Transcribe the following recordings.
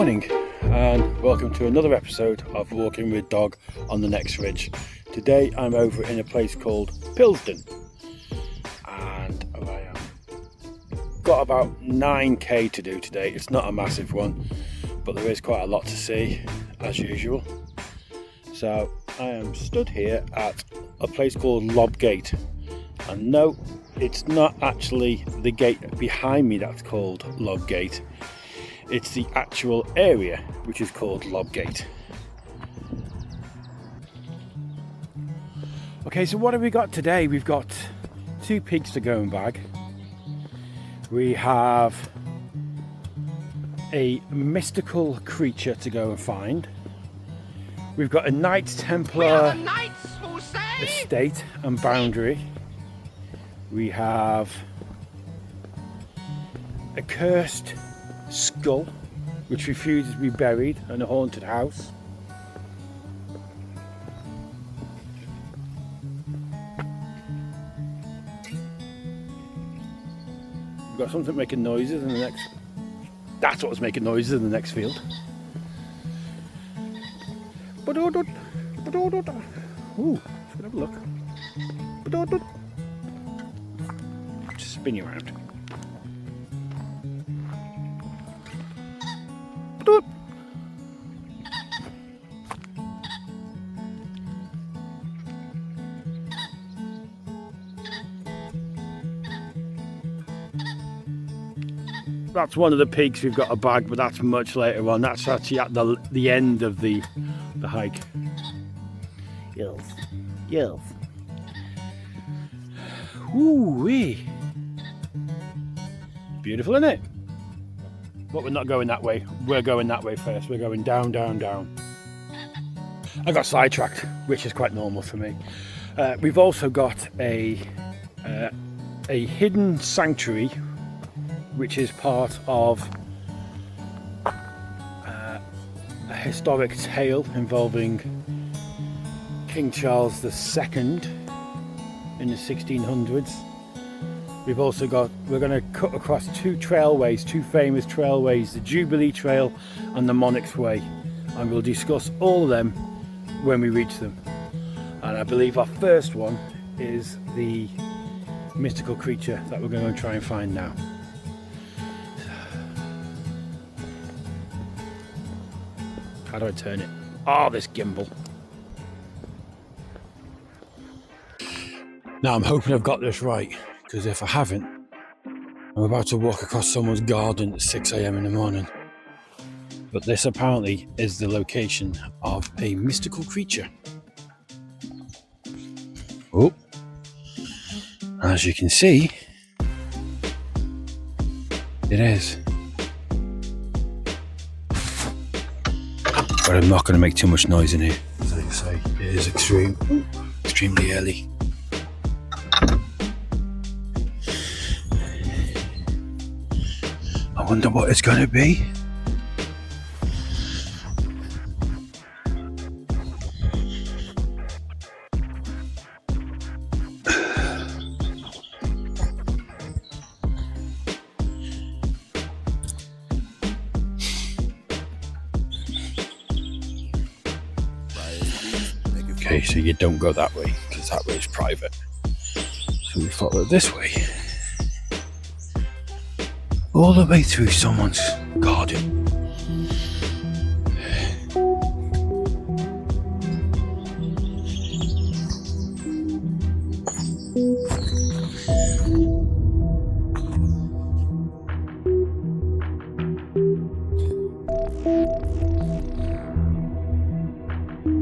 morning and welcome to another episode of Walking with Dog on the Next Ridge. Today I'm over in a place called Pilsden and I got about 9k to do today. It's not a massive one, but there is quite a lot to see as usual. So I am stood here at a place called Lobgate, and no, it's not actually the gate behind me that's called Lobgate. It's the actual area which is called Lobgate. Okay, so what have we got today? We've got 2 pigs to go and bag. We have a mystical creature to go and find. We've got a Knights Templar estate and boundary. We have a cursed skull which refuses to be buried in a haunted house. We've got something making noises in the next... That's what was making noises in the next field. Ooh, let's have a look. Just spin you around. That's one of the pigs we've got a bag, but that's much later on. That's actually at the end of the hike. Yes, yes. Ooh-wee. Beautiful, isn't it? But we're not going that way. We're going that way first. We're going down, down, down. I got sidetracked, which is quite normal for me. We've also got a hidden sanctuary, which is part of a historic tale involving King Charles II in the 1600s. We've also got, we're going to cut across 2 trailways, 2 famous trailways, the Jubilee Trail and the Monarch's Way, and we'll discuss all of them when we reach them. And I believe our first one is the mystical creature that we're going to try and find now. How do I turn it? Oh, this gimbal. Now I'm hoping I've got this right, because if I haven't, I'm about to walk across someone's garden at 6 a.m. in the morning. But this apparently is the location of a mystical creature. Oh, as you can see, it is. But I'm not going to make too much noise in here. As I say, it is extremely early. I wonder what it's going to be. Okay, so you don't go that way, because that way is private. So we follow this way. All the way through someone's garden.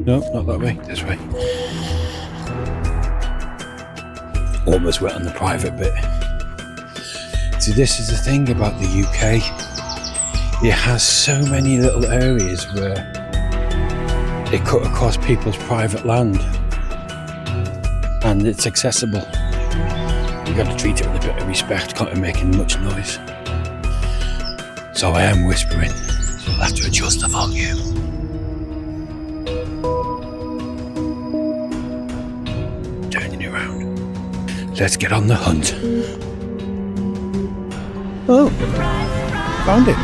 No, not that way, this way. Almost went on the private bit. See, this is the thing about the UK. It has so many little areas where they cut across people's private land and it's accessible. You've got to treat it with a bit of respect, can't be making much noise. So I am whispering, so I'll have to adjust the volume. Turning around. Let's get on the hunt. Oh, found it.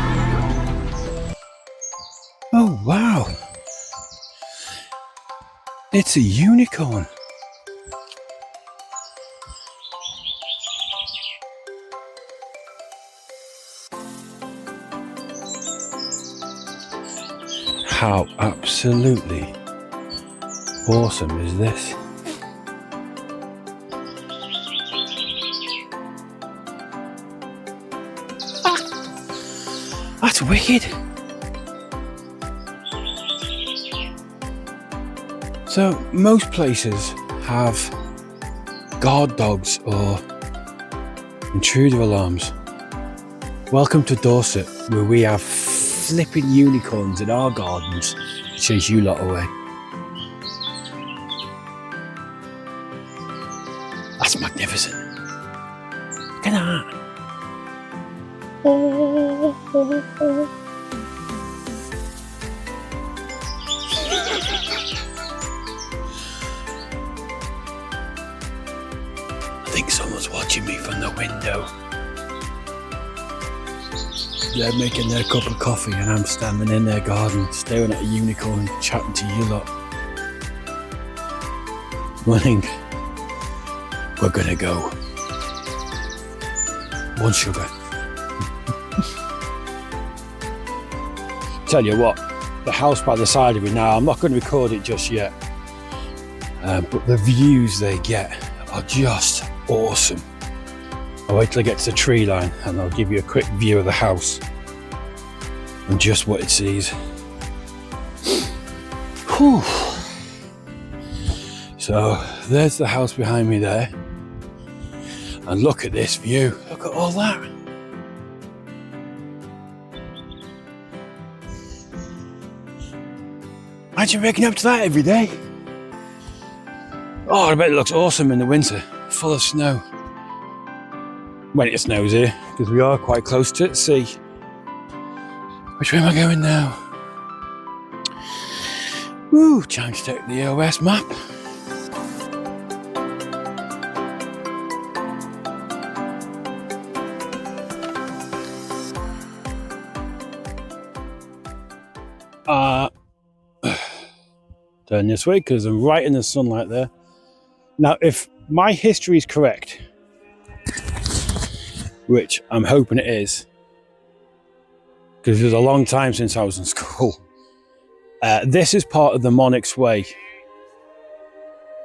It's a unicorn. How absolutely awesome is this? That's wicked. So most places have guard dogs or intruder alarms. Welcome to Dorset, where we have flipping unicorns in our gardens to chase you lot away. That's magnificent. Look at that. I think someone's watching me from the window. They're making their cup of coffee and I'm standing in their garden staring at a unicorn, chatting to you lot. Morning. We're gonna go. One sugar. Tell you what, the house by the side of it now, I'm not going to record it just yet, but the views they get are just awesome. I'll wait till I get to the tree line and I'll give you a quick view of the house and just what it sees. Whew. So there's the house behind me there, and look at this view, look at all that. Imagine waking up to that every day. Oh, I bet it looks awesome in the winter, full of snow. When it snows here, because we are quite close to the sea. Which way am I going now? Woo, time to take the OS map. Turn this way because I'm right in the sunlight there. Now, if my history is correct, which I'm hoping it is, because it was a long time since I was in school, this is part of the Monarch's Way,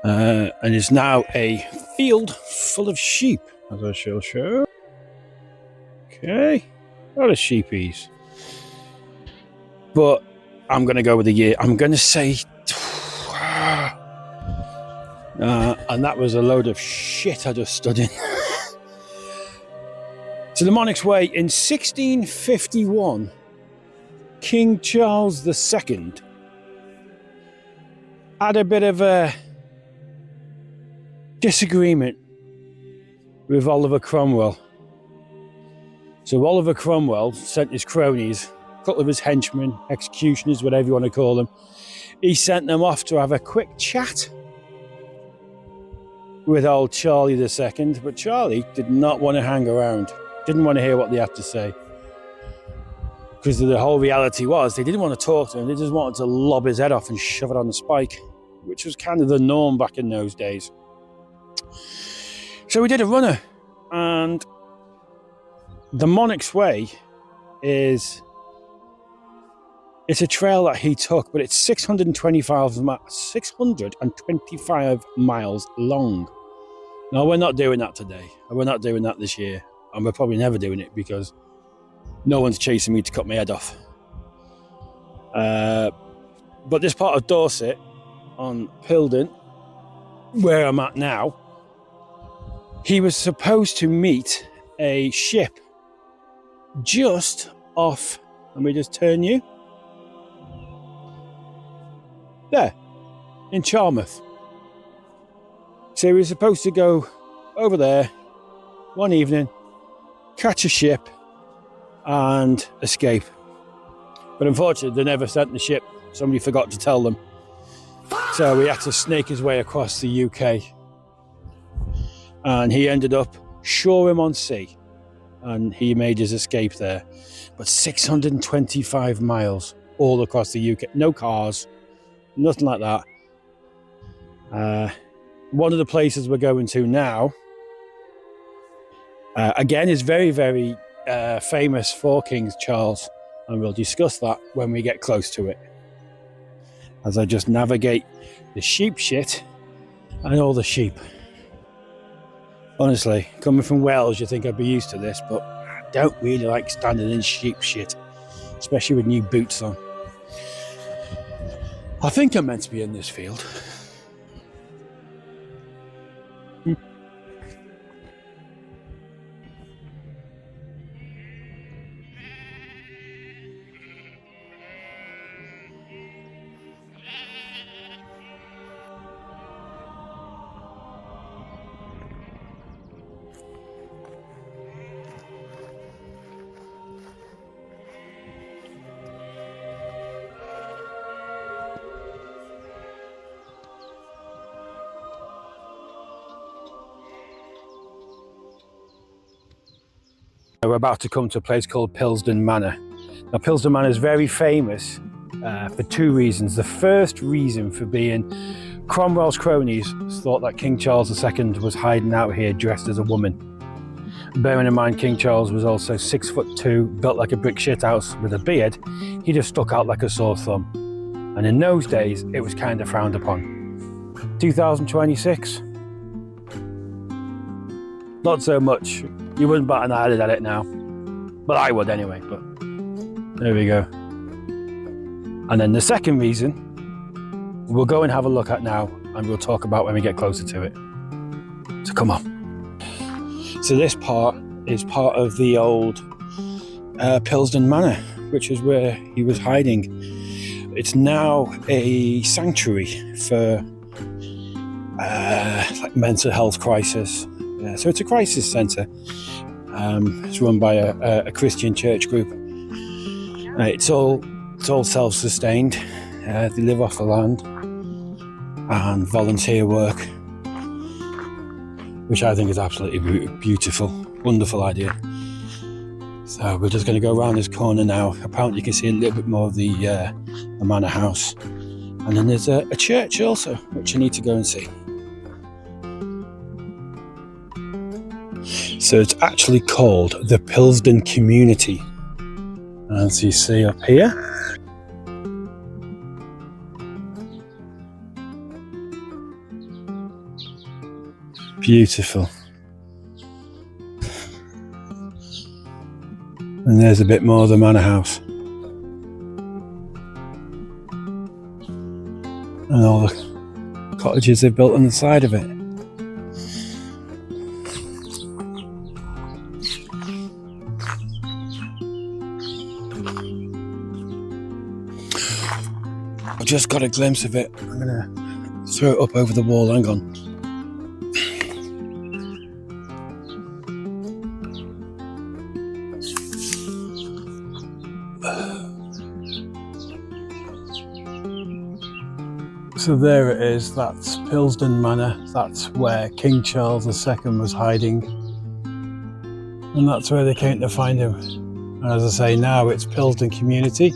and is now a field full of sheep, as I shall show. Okay, a lot of sheepies. But I'm going to go with the year. I'm going to say... and that was a load of shit I just stood in. So the Monarch's Way, in 1651, King Charles II had a bit of a disagreement with Oliver Cromwell. So Oliver Cromwell sent his cronies, a couple of his henchmen, executioners, whatever you want to call them. He sent them off to have a quick chat with old Charlie II, but Charlie did not want to hang around, didn't want to hear what they had to say. Because the whole reality was, they didn't want to talk to him, they just wanted to lob his head off and shove it on the spike, which was kind of the norm back in those days. So we did a runner, and the Monarch's Way it's a trail that he took, but it's 625 miles long. Now, we're not doing that today, and we're not doing that this year, and we're probably never doing it because no one's chasing me to cut my head off. But this part of Dorset, on Pilden, where I'm at now, he was supposed to meet a ship just off, let me just turn you, there, in Charmouth. So he was supposed to go over there one evening, catch a ship and escape. But unfortunately, they never sent the ship. Somebody forgot to tell them. So he had to snake his way across the UK. And he ended up Shoreham-on-Sea. And he made his escape there. But 625 miles all across the UK. No cars, nothing like that. One of the places we're going to now, again, is very, very famous for King Charles, and we'll discuss that when we get close to it. As I just navigate the sheep shit and all the sheep. Honestly, coming from Wales, you think I'd be used to this, but I don't really like standing in sheep shit, especially with new boots on. I think I'm meant to be in this field. We're about to come to a place called Pilsden Manor. Now, Pilsden Manor is very famous for two reasons. The first reason for being Cromwell's cronies thought that King Charles II was hiding out here dressed as a woman. Bearing in mind King Charles was also 6'2", built like a brick shithouse with a beard, he just stuck out like a sore thumb. And in those days, it was kind of frowned upon. 2026? Not so much. You wouldn't bat an eyelid at it now. But I would anyway, but there we go. And then the second reason, we'll go and have a look at now, and we'll talk about when we get closer to it. So come on. So this part is part of the old Pilsden Manor, which is where he was hiding. It's now a sanctuary for like mental health crisis. So it's a crisis centre. It's run by a Christian church group. It's all self-sustained. They live off the land and volunteer work, which I think is absolutely beautiful, wonderful idea. So we're just going to go around this corner now. Apparently you can see a little bit more of the manor house, and then there's a church also, which you need to go and see. So it's actually called the Pilsden Community, as you see up here. Beautiful. And there's a bit more of the manor house. And all the cottages they've built on the side of it. I've just got a glimpse of it. I'm going to throw it up over the wall. Hang on. So there it is. That's Pilsden Manor. That's where King Charles II was hiding. And that's where they came to find him. And as I say, now it's Pilsden Community,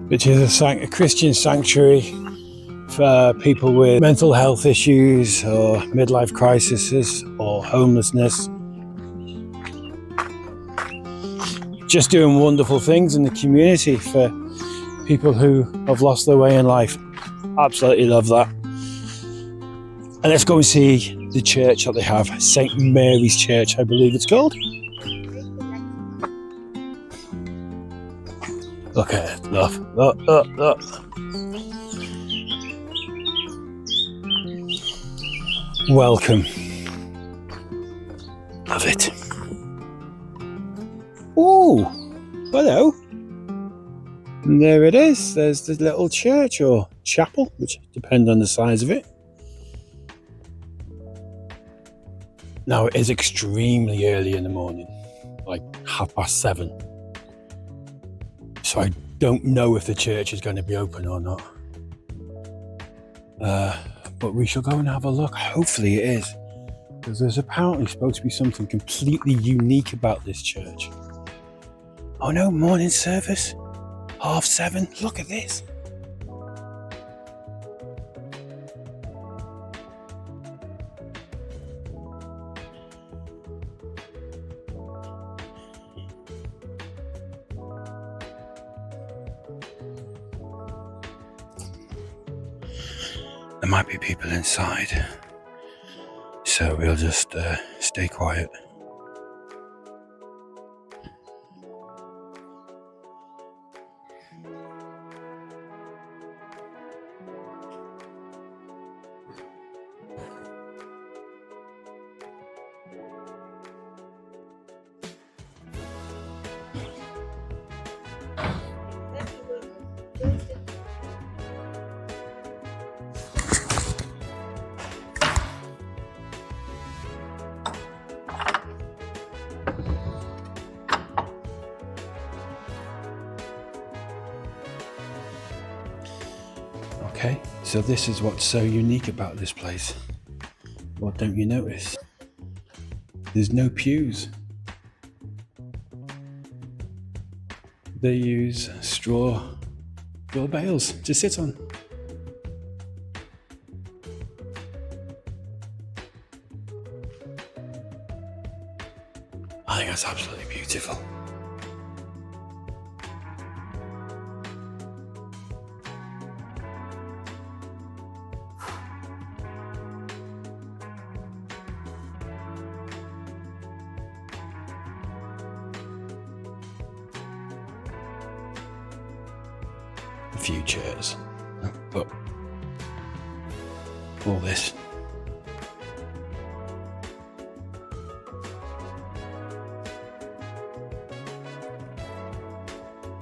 which is a Christian sanctuary for people with mental health issues or midlife crises or homelessness. Just doing wonderful things in the community for people who have lost their way in life. Absolutely love that. And let's go and see the church that they have, St. Mary's Church, I believe it's called. Look at it, love. Look, look, look. Welcome. Love it. Ooh, hello. And there it is. There's the little church or chapel, which depends on the size of it. Now it is extremely early in the morning, like 7:30. So I don't know if the church is going to be open or not. But we shall go and have a look. Hopefully it is, because there's apparently supposed to be something completely unique about this church. Oh no, morning service, 7:30. Look at this. might be people inside, so we'll just stay quiet. Okay, so this is what's so unique about this place. What don't you notice? There's no pews. They use straw bales to sit on. I think that's absolutely beautiful. A few chairs, but all this.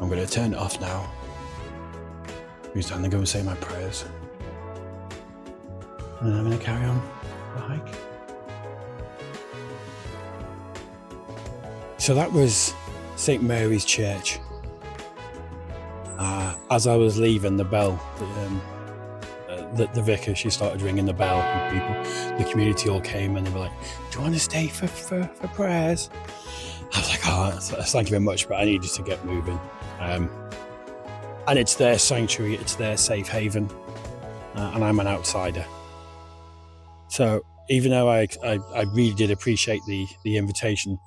I'm going to turn it off now. It's time to go and say my prayers. And I'm going to carry on the hike. So that was St. Mary's Church. As I was leaving, the bell, the vicar, she started ringing the bell, and the community all came and they were like, "Do you want to stay for prayers?" I was like, "Oh, thank you very much, but I needed to get moving." And it's their sanctuary, it's their safe haven, and I'm an outsider. So even though I really did appreciate the invitation,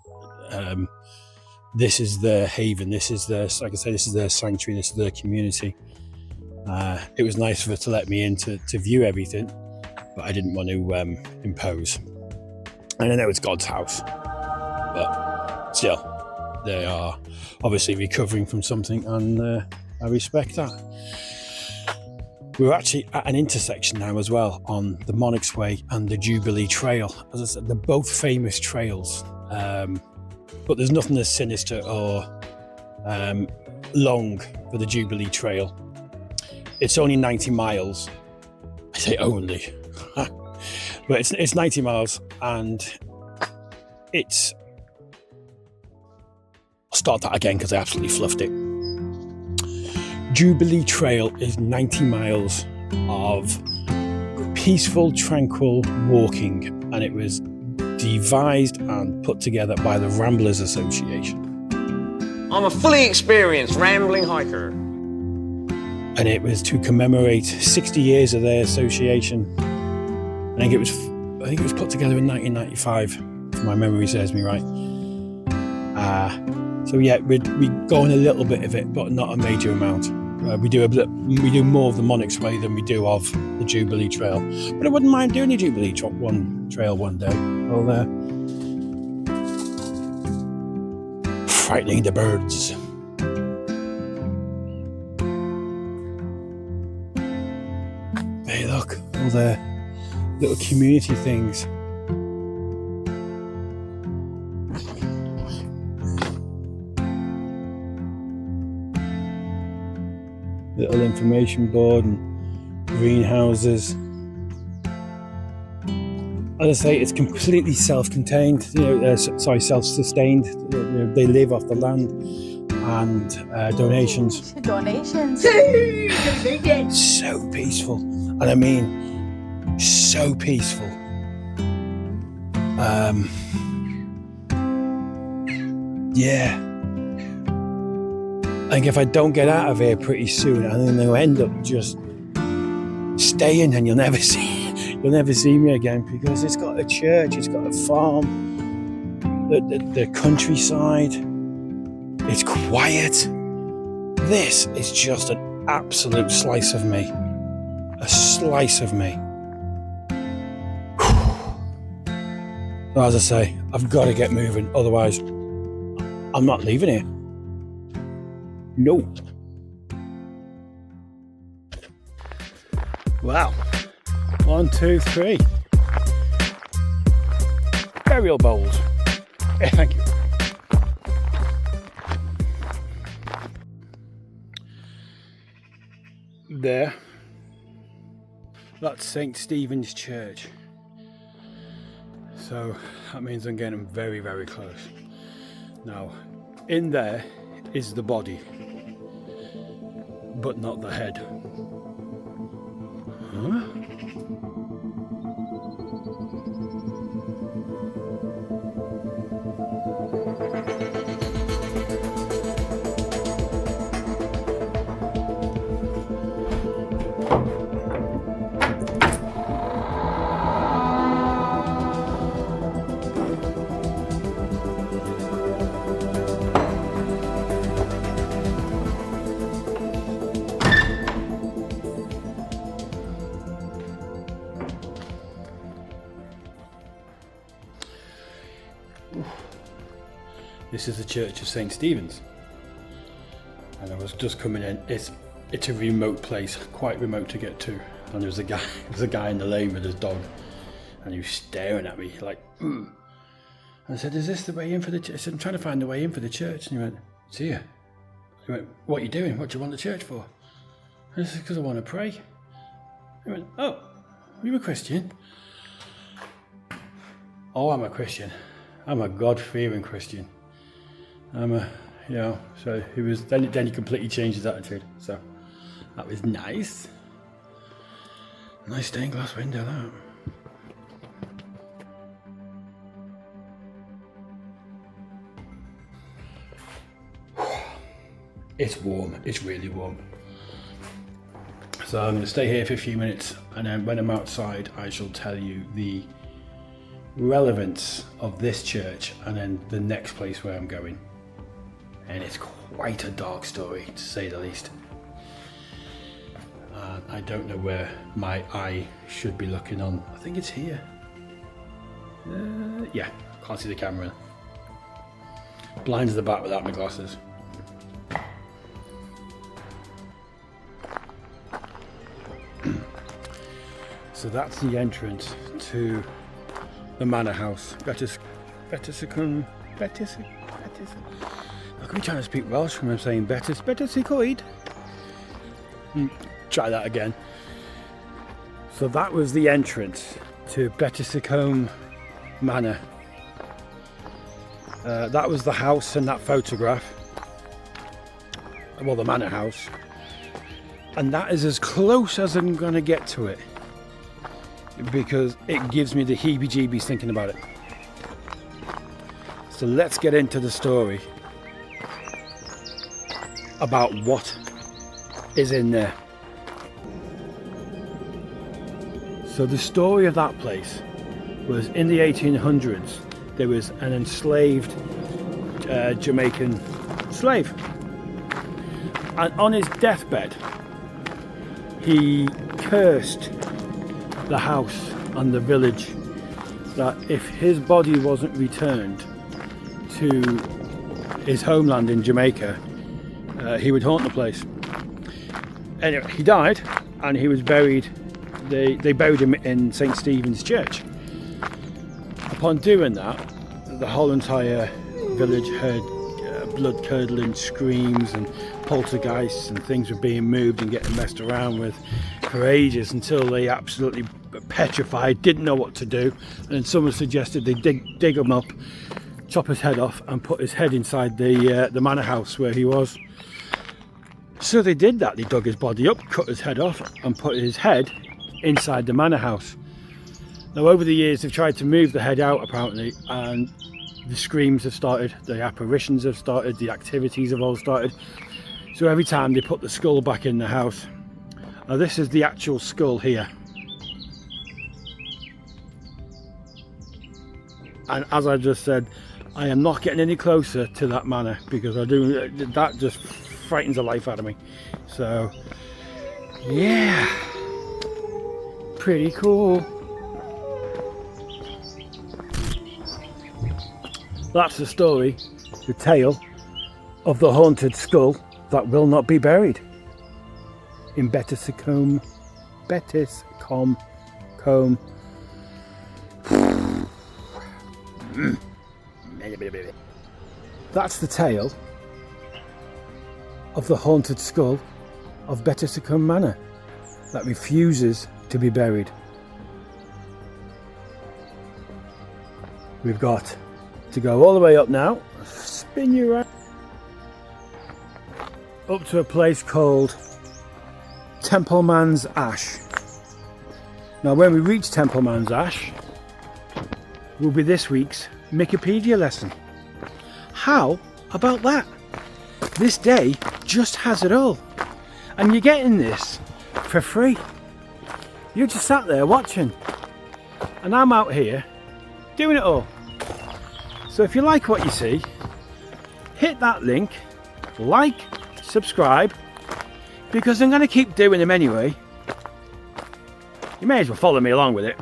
this is their haven, this is their, like I say, this is their sanctuary, this is their community. It was nice for her to let me in to view everything, but I didn't want to impose. And I know it's God's house, but still, they are obviously recovering from something, and I respect that. We're actually at an intersection now as well, on the Monarch's Way and the Jubilee Trail. As I said, they're both famous trails, but there's nothing as sinister or long for the Jubilee Trail. It's only 90 miles. I say only, but it's 90 miles, and it's... I'll start that again because I absolutely fluffed it. Jubilee Trail is 90 miles of peaceful, tranquil walking, and it was devised and put together by the Ramblers Association. I'm a fully experienced rambling hiker. And it was to commemorate 60 years of their association. I think it was put together in 1995, if my memory serves me right. So yeah, we go on a little bit of it, but not a major amount. We do more of the Monarch's Way than we do of the Jubilee Trail. But I wouldn't mind doing the Jubilee Trail one day. Well, frightening the birds. Hey, look, all the little community things. Little information board and greenhouses. As I say, it's completely self-contained. Self-sustained. They live off the land and donations. Donations. So peaceful, and I mean, so peaceful. Yeah. I think if I don't get out of here pretty soon, I'm going to end up just staying, and you'll never see me again, because it's got a church, it's got a farm, the countryside. It's quiet. This is just an absolute slice of me. A slice of me. As I say, I've got to get moving, otherwise I'm not leaving here. No. Wow. 1, 2, 3. Burial bowls. Thank you. There. That's St. Stephen's Church. So that means I'm getting very, very close. Now, in there is the body, but not the head. Huh? This is the Church of St. Stephen's, and I was just coming in. It's a remote place, quite remote to get to. And there's a guy in the lane with his dog, and he was staring at me like, And I said, "Is this the way in for the church?" I said, "I'm trying to find the way in for the church." And he went, "It's here." He went, "What are you doing? What do you want the church for?" And I said, "Because I want to pray." He went, "Oh, are you a Christian?" Oh, I'm a Christian. I'm a God-fearing Christian. So he was. Then he completely changed his attitude. So that was nice. Nice stained glass window, that. It's warm. It's really warm. So I'm going to stay here for a few minutes, and then when I'm outside, I shall tell you the relevance of this church, and then the next place where I'm going. And it's quite a dark story, to say the least. I don't know where my eye should be looking on. I think it's here. Yeah, can't see the camera. Blind as the bat without my glasses. So that's the entrance to the manor house. Betisicum. I could be trying to speak Welsh when I'm saying Betisicoid. Try that again. So that was the entrance to Betisicum Manor. That was the house in that photograph. Well, the manor house. And that is as close as I'm going to get to it, because it gives me the heebie-jeebies thinking about it. So let's get into the story about what is in there. So the story of that place was, in the 1800s there was an enslaved Jamaican slave, and on his deathbed he cursed the house and the village that if his body wasn't returned to his homeland in Jamaica, he would haunt the place. Anyway, he died, and he was buried. They buried him in St. Stephen's Church. Upon doing that, the whole entire village heard blood-curdling screams, and poltergeists and things were being moved and getting messed around with for ages, until they absolutely petrified, didn't know what to do. And then someone suggested they dig him up, chop his head off, and put his head inside the manor house where he was. So they did that. They dug his body up, cut his head off, and put his head inside the manor house. Now, over the years, they've tried to move the head out, apparently, and the screams have started, the apparitions have started, the activities have all started. So every time they put the skull back in the house. Now, this is the actual skull here. And as I just said, I am not getting any closer to that manor, because that just frightens the life out of me. So yeah, pretty cool. That's the story, the tale of the haunted skull that will not be buried in Bettiscombe. That's the tale of the haunted skull of Bettiscombe Manor that refuses to be buried. We've got to go all the way up now, spin you around, up to a place called Templeman's Ash. Now when we reach Templeman's Ash, will be this week's Wikipedia lesson. How about that? This day just has it all. And you're getting this for free. You're just sat there watching. And I'm out here doing it all. So if you like what you see, hit that link, like, subscribe, because I'm going to keep doing them anyway. You may as well follow me along with it.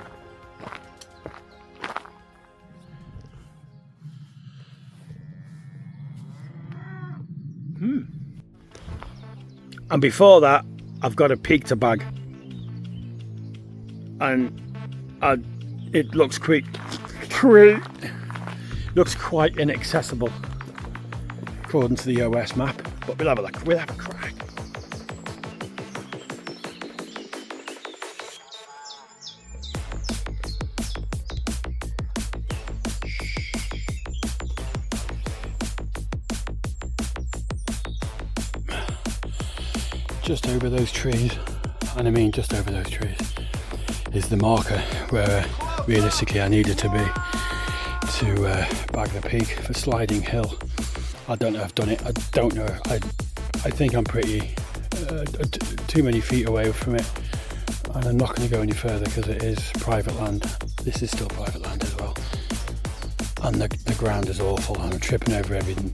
And before that, I've got a peak to bag. And it looks quite inaccessible according to the OS map. But we'll have a look. We'll have a crack. Just over those trees, and I mean just over those trees, is the marker where realistically I needed to be to bag the peak for Sliding Hill. I don't know if I've done it. I don't know. I think I'm pretty too many feet away from it, and I'm not going to go any further because it is private land. This is still private land as well, and the ground is awful, and I'm tripping over everything.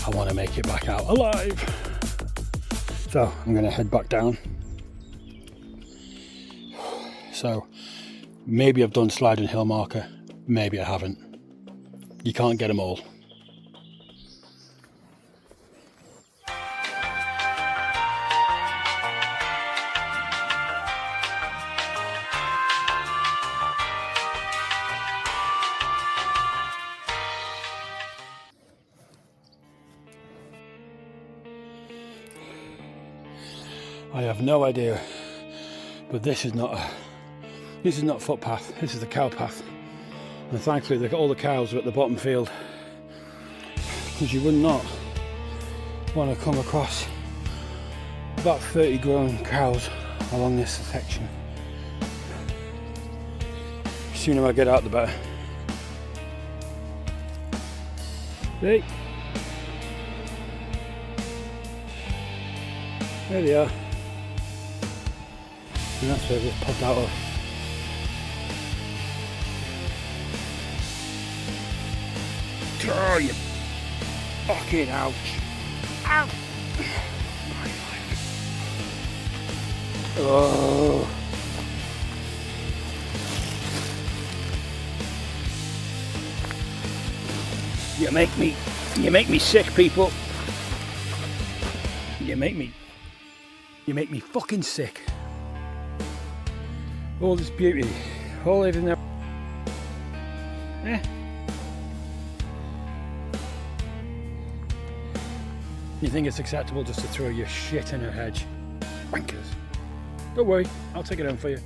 I want to make it back out alive. So I'm going to head back down. So maybe I've done Sliding Hill marker, maybe I haven't. You can't get them all. I have no idea, but this is not footpath. This is the cow path, and thankfully all the cows are at the bottom field, because you would not want to come across about 30 grown cows along this section. The sooner I get out, the better. See? There they are. And that's where we've popped out of. Oh, you fucking ouch. Ow! My life. Oh. You make me sick, people. You make me fucking sick. All this beauty, all even there. You think it's acceptable just to throw your shit in a hedge? Wankers. Don't worry, I'll take it home for you.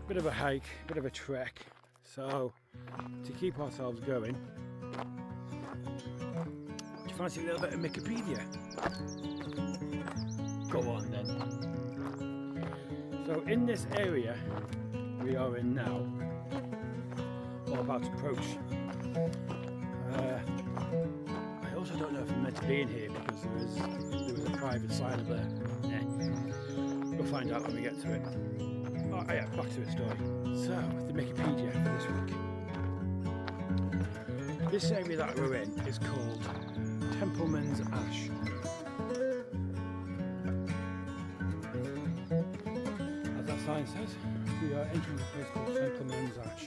Bit of a hike, bit of a trek. So, to keep ourselves going, do you fancy a little bit of Wikipedia? Go on then. So in this area we are in now, or about to approach, I also don't know if I'm meant to be in here because there was a private sign up there. We'll find out when we get to it. Oh yeah, back to the story. So, the Wikipedia for this week. This area that we're in is called Templeman's Ash. As that sign says. we are entering a place called Templeman's Ash.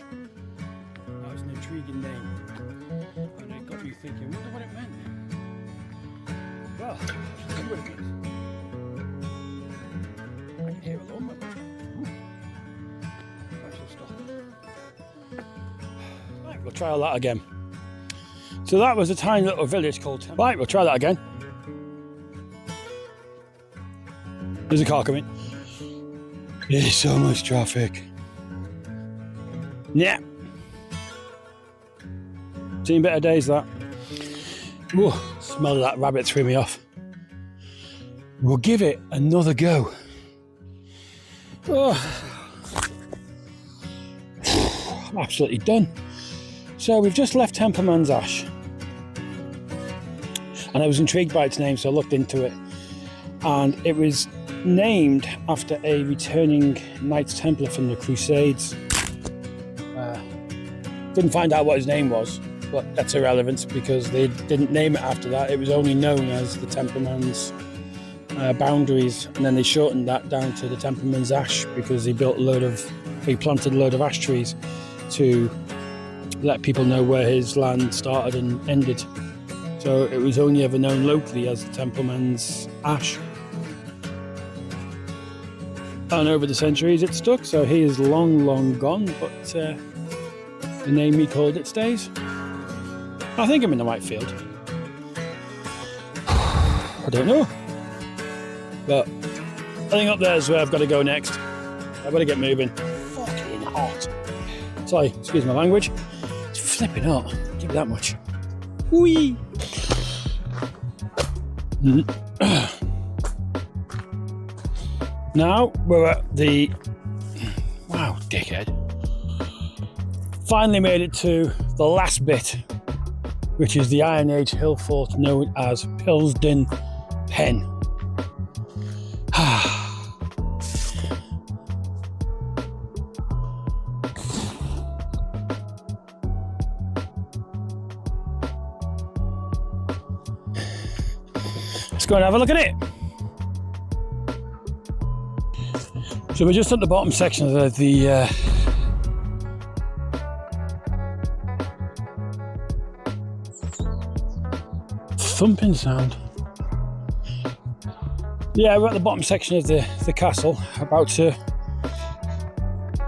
That was an intriguing name, and it got me thinking, wonder what it meant. Well, I should see what it means. I can hear a lawnmower. I shall stop. Right, we'll try all that again. So that was a tiny little village called Temple. Right, we'll try that again. There's a car coming. There's so much traffic. Yeah. Seen better days, that. Whoa, smell of that rabbit threw me off. We'll give it another go. Oh. Absolutely done. So we've just left Templeman's Ash. And I was intrigued by its name, so I looked into it. And it was named after a returning Knights Templar from the Crusades. Didn't find out what his name was, but that's irrelevant because they didn't name it after that. It was only known as the Templeman's boundaries, and then they shortened that down to the Templeman's Ash because he planted a load of ash trees to let people know where his land started and ended. So it was only ever known locally as the Templeman's Ash. And over the centuries it stuck, so he is long, long gone, but the name he called it stays. I think I'm in the right field. I don't know. But I think up there is where I've got to go next. I better get moving. Fucking hot. Sorry, excuse my language. It's flipping hot. Give it that much. Whee! Now we're at the... Wow, dickhead. Finally made it to the last bit, which is the Iron Age hill fort known as Pillsden Pen. Let's go and have a look at it. So we're just at the bottom section of the thumping sound. Yeah, we're at the bottom section of the castle, about to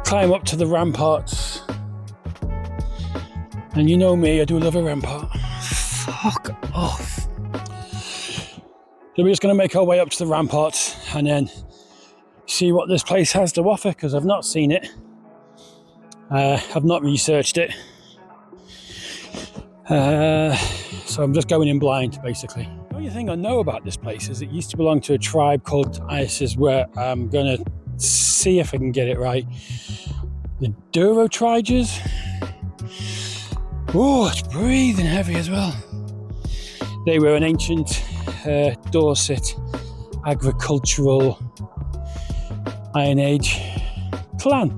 climb up to the ramparts. And you know me, I do love a rampart. Fuck off. So we're just going to make our way up to the ramparts and then see what this place has to offer, because I've not seen it. I've not researched it. So I'm just going in blind, basically. The only thing I know about this place is it used to belong to a tribe called, this is where I'm going to see if I can get it right, the Durotridges. Oh, it's breathing heavy as well. They were an ancient Dorset agricultural Iron Age clan,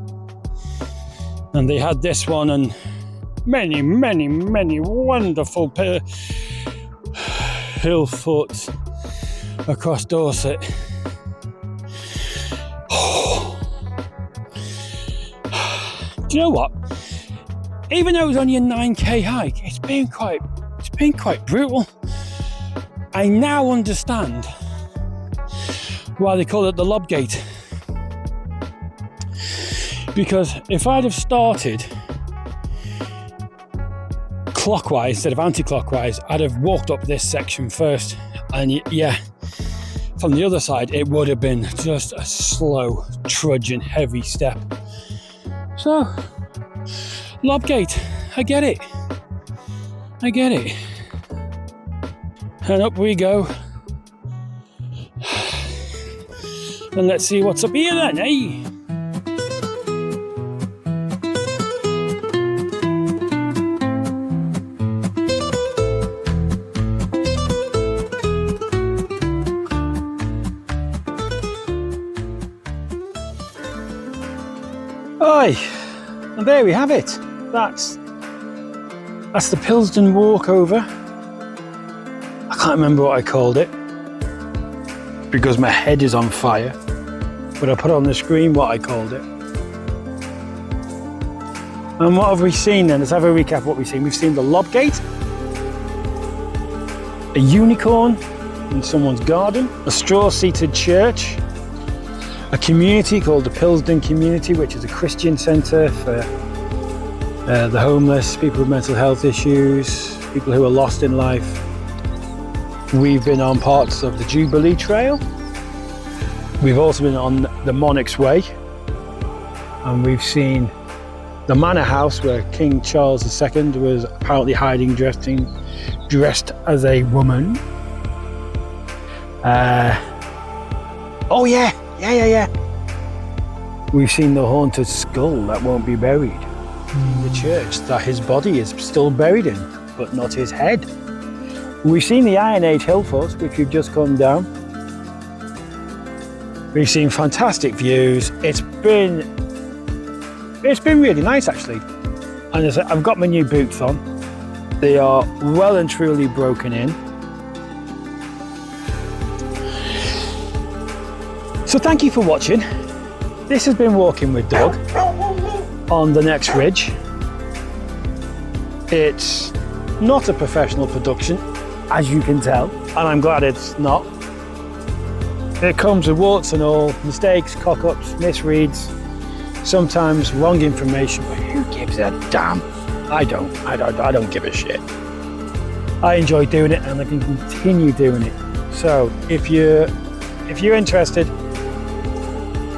and they had this one and many, many, many wonderful hill forts across Dorset. Do you know what? Even though it was only a 9k hike, it's been quite brutal. I now understand why they call it the Lob Gate. Because if I'd have started clockwise instead of anti-clockwise, I'd have walked up this section first. And yeah, from the other side, it would have been just a slow, trudging, heavy step. So, Lob Gate, I get it. And up we go. And let's see what's up here then, eh? Aye, and there we have it. That's the Pillsden walkover. I can't remember what I called it because my head is on fire, but I put on the screen what I called it. And what have we seen then? Let's have a recap of what we've seen. We've seen the lob gate, a unicorn in someone's garden, a straw-seated church, a community called the Pillsden Community, which is a Christian centre for the homeless, people with mental health issues, people who are lost in life. We've been on parts of the Jubilee Trail. We've also been on the Monarch's Way, and we've seen the manor house where King Charles II was apparently hiding dressed as a woman. Oh yeah. We've seen the haunted skull that won't be buried in the church that his body is still buried in, but not his head. We've seen the Iron Age hill fort, which we've just come down. We've seen fantastic views. It's been really nice actually. And as I've got my new boots on. They are well and truly broken in. So thank you for watching. This has been Walking with Doug on the next ridge. It's not a professional production, as you can tell, and I'm glad it's not. It comes with warts and all, mistakes, cock-ups, misreads, sometimes wrong information, but who gives a damn? I don't give a shit. I enjoy doing it and I can continue doing it. So if you're interested,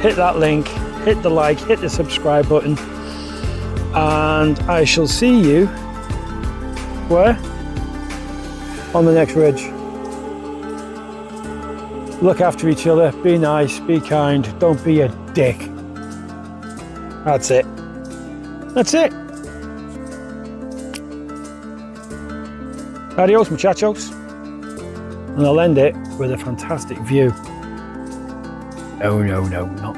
hit that link, hit the like, hit the subscribe button, and I shall see you where? On the next ridge. Look after each other, be nice, be kind, don't be a dick. That's it. That's it. Adios, muchachos. And I'll end it with a fantastic view. No, not